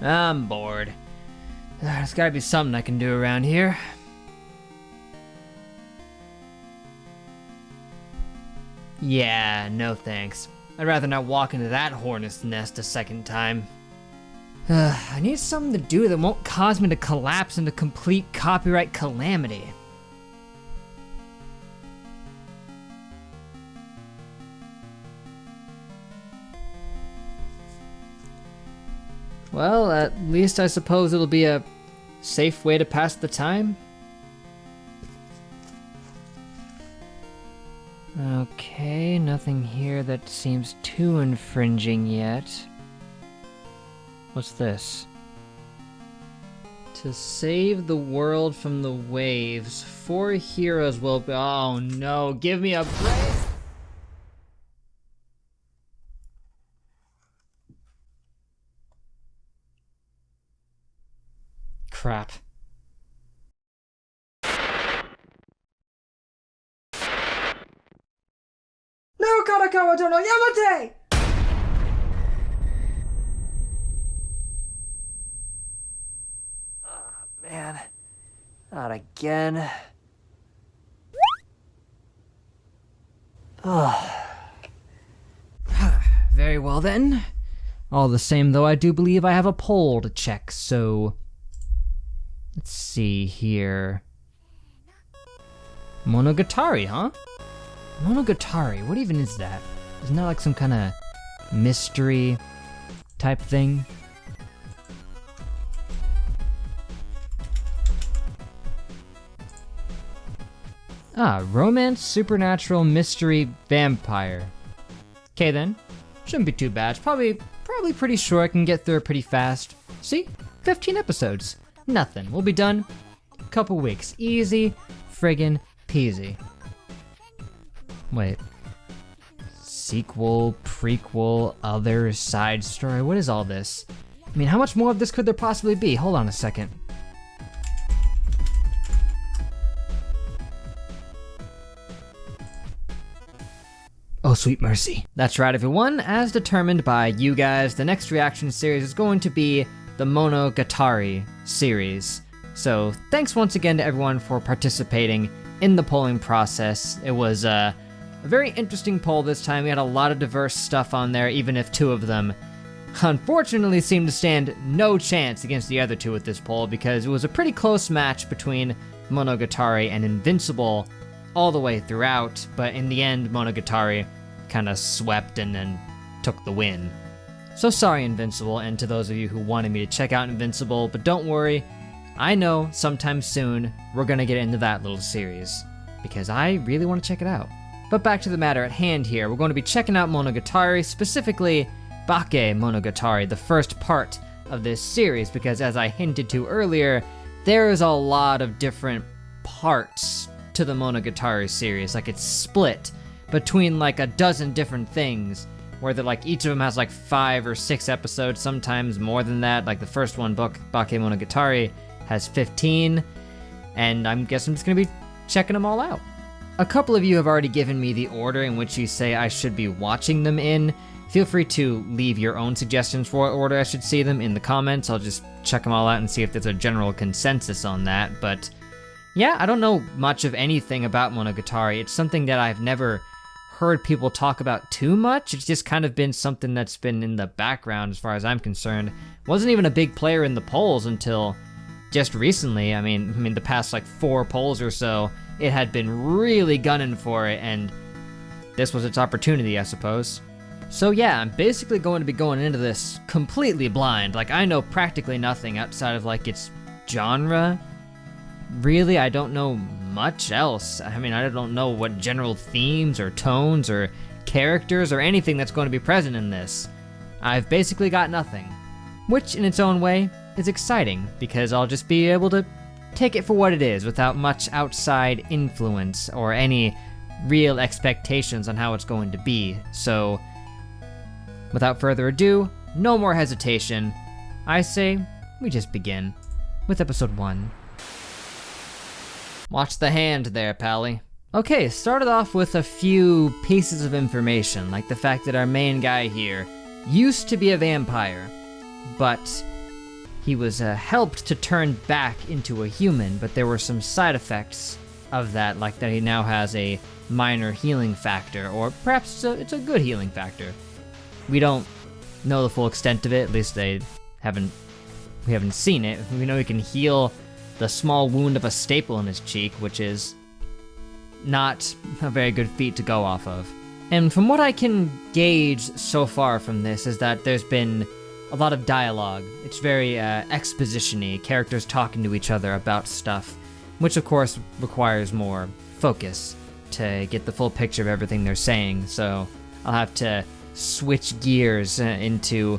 I'm bored. There's gotta be something I can do around here. Yeah, no thanks. I'd rather not walk into that hornet's nest a second time. I need something to do that won't cause me to collapse into complete copyright calamity. Well, at least I suppose it'll be a safe way to pass the time. Okay, nothing here that seems too infringing yet. What's this? To save the world from the waves, 4 heroes will be— oh no, give me a break! Crap. No Karakawa no Yamate! Oh, man. Not again. Very well then. All the same though, I do believe I have a poll to check, so... let's see here. Monogatari, huh? Monogatari, what even is that? Isn't that like some kind of mystery type thing? Ah, romance, supernatural, mystery, vampire. Okay then, shouldn't be too bad. It's probably pretty sure I can get through it pretty fast. See, 15 episodes. Nothing, we'll be done. Couple weeks, easy friggin' peasy. Wait. Sequel, prequel, other, side story, what is all this? I mean, how much more of this could there possibly be? Hold on a second. Oh, sweet mercy. That's right, everyone. As determined by you guys, the next reaction series is going to be the Monogatari series. So thanks once again to everyone for participating in the polling process. It was a very interesting poll this time. We had a lot of diverse stuff on there, even if 2 of them unfortunately seemed to stand no chance against the other 2 with this poll, because it was a pretty close match between Monogatari and Invincible all the way throughout, but in the end Monogatari kind of swept and then took the win. So sorry Invincible, and to those of you who wanted me to check out Invincible, but don't worry, I know sometime soon we're gonna get into that little series, because I really want to check it out. But back to the matter at hand here, we're going to be checking out Monogatari, specifically Bakemonogatari, the first part of this series, because as I hinted to earlier, there is a lot of different parts to the Monogatari series. Like, it's split between like a dozen different things, where they're like each of them has like 5 or 6 episodes, sometimes more than that. Like the first one, Bakemonogatari, has 15, and I guess I'm just gonna be checking them all out. A couple of you have already given me the order in which you say I should be watching them in. Feel free to leave your own suggestions for what order I should see them in the comments. I'll just check them all out and see if there's a general consensus on that. But yeah, I don't know much of anything about Monogatari. It's something that I've never heard people talk about too much. It's just kind of been something that's been in the background as far as I'm concerned. Wasn't even a big player in the polls until just recently. I mean the past like 4 polls or so, it had been really gunning for it, and this was its opportunity, I suppose. So yeah, I'm basically going to be going into this completely blind. Like, I know practically nothing outside of like its genre. Really, I don't know much else. I mean, I don't know what general themes or tones or characters or anything that's going to be present in this. I've basically got nothing. Which, in its own way, is exciting, because I'll just be able to take it for what it is without much outside influence or any real expectations on how it's going to be. So, without further ado, no more hesitation, I say we just begin with episode 1. Watch the hand there, Pally. Okay, started off with a few pieces of information, like the fact that our main guy here used to be a vampire, but he was helped to turn back into a human, but there were some side effects of that, like that he now has a minor healing factor, or perhaps it's a good healing factor. We don't know the full extent of it, at least we haven't seen it. We know he can heal the small wound of a staple in his cheek, which is not a very good feat to go off of. And from what I can gauge so far from this is that there's been a lot of dialogue. It's very exposition-y, characters talking to each other about stuff, which of course requires more focus to get the full picture of everything they're saying, so I'll have to switch gears into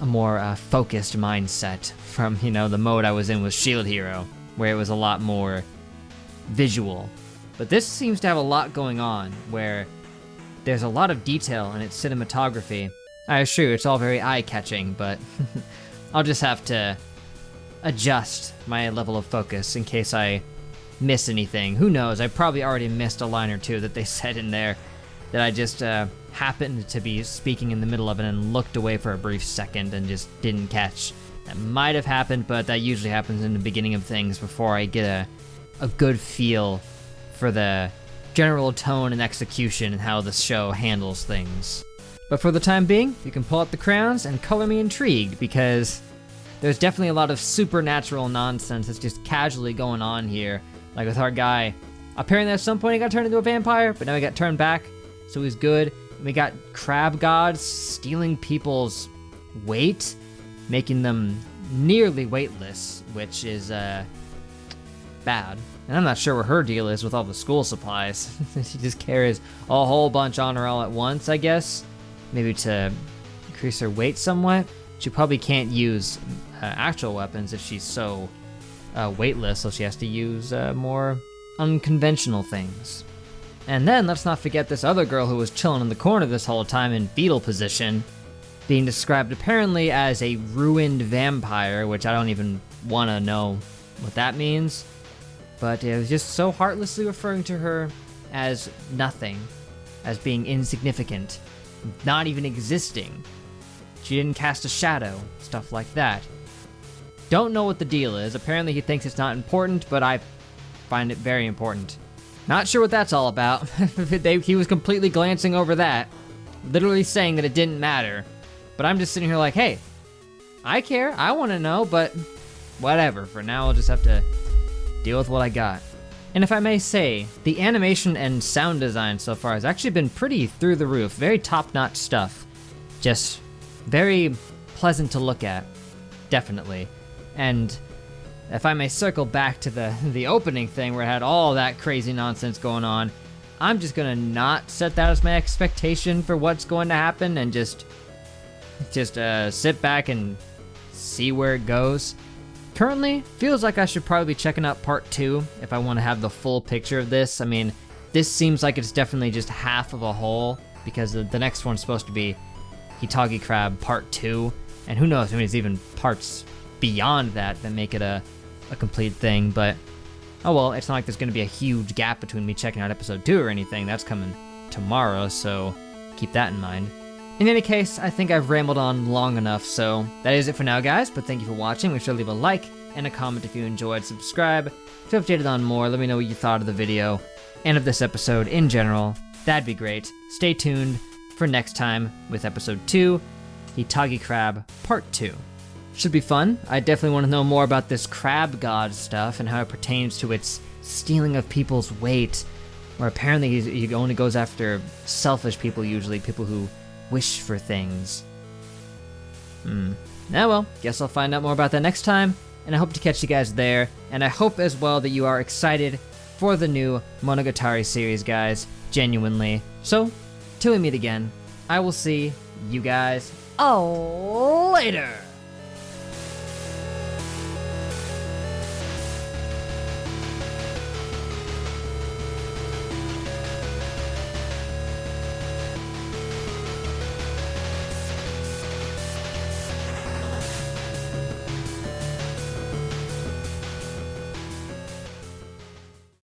a more focused mindset from, the mode I was in with Shield Hero, where it was a lot more visual. But this seems to have a lot going on, where there's a lot of detail in its cinematography. I assure you, it's all very eye-catching, but I'll just have to adjust my level of focus in case I miss anything. Who knows, I probably already missed a line or two that they said in there that I just happened to be speaking in the middle of it and looked away for a brief second and just didn't catch. That might have happened, but that usually happens in the beginning of things before I get a good feel for the general tone and execution and how the show handles things. But for the time being, you can pull out the crayons and color me intrigued, because there's definitely a lot of supernatural nonsense that's just casually going on here. Like with our guy, apparently at some point he got turned into a vampire, but now he got turned back, so he's good. And we got crab gods stealing people's weight, making them nearly weightless, which is bad. And I'm not sure what her deal is with all the school supplies. She just carries a whole bunch on her all at once, I guess. Maybe to increase her weight somewhat. She probably can't use actual weapons if she's so weightless, so she has to use more unconventional things. And then let's not forget this other girl who was chilling in the corner this whole time in fetal position, being described apparently as a ruined vampire, which I don't even want to know what that means. But it was just so heartlessly referring to her as nothing, as being insignificant, not even existing. She didn't cast a shadow, stuff like that. Don't know what the deal is. Apparently he thinks it's not important, but I find it very important. Not sure what that's all about. He was completely glancing over that, literally saying that it didn't matter. But I'm just sitting here like, hey, I care, I want to know, but whatever. For now, I'll just have to deal with what I got. And if I may say, the animation and sound design so far has actually been pretty through the roof. Very top-notch stuff. Just very pleasant to look at, definitely. And if I may circle back to the opening thing where it had all that crazy nonsense going on, I'm just gonna not set that as my expectation for what's going to happen and just sit back and see where it goes. Currently, feels like I should probably be checking out part 2 if I want to have the full picture of this. I mean, this seems like it's definitely just half of a whole, because the next one's supposed to be Hitagi Crab part 2, and who knows, maybe there's even parts beyond that make it a complete thing, but oh well, it's not like there's going to be a huge gap between me checking out episode 2 or anything. That's coming tomorrow, so keep that in mind. In any case, I think I've rambled on long enough, so that is it for now, guys, but thank you for watching. Make sure to leave a like and a comment if you enjoyed. Subscribe if you're updated on more. Let me know what you thought of the video and of this episode in general. That'd be great. Stay tuned for next time with episode 2, Hitagi Crab Part 2. Should be fun. I definitely want to know more about this crab god stuff and how it pertains to its stealing of people's weight, where apparently he only goes after selfish people, usually people who wish for things. Now well, guess I'll find out more about that next time, and I hope to catch you guys there, and I hope as well that you are excited for the new Monogatari series, guys, genuinely. So, till we meet again, I will see you guys later!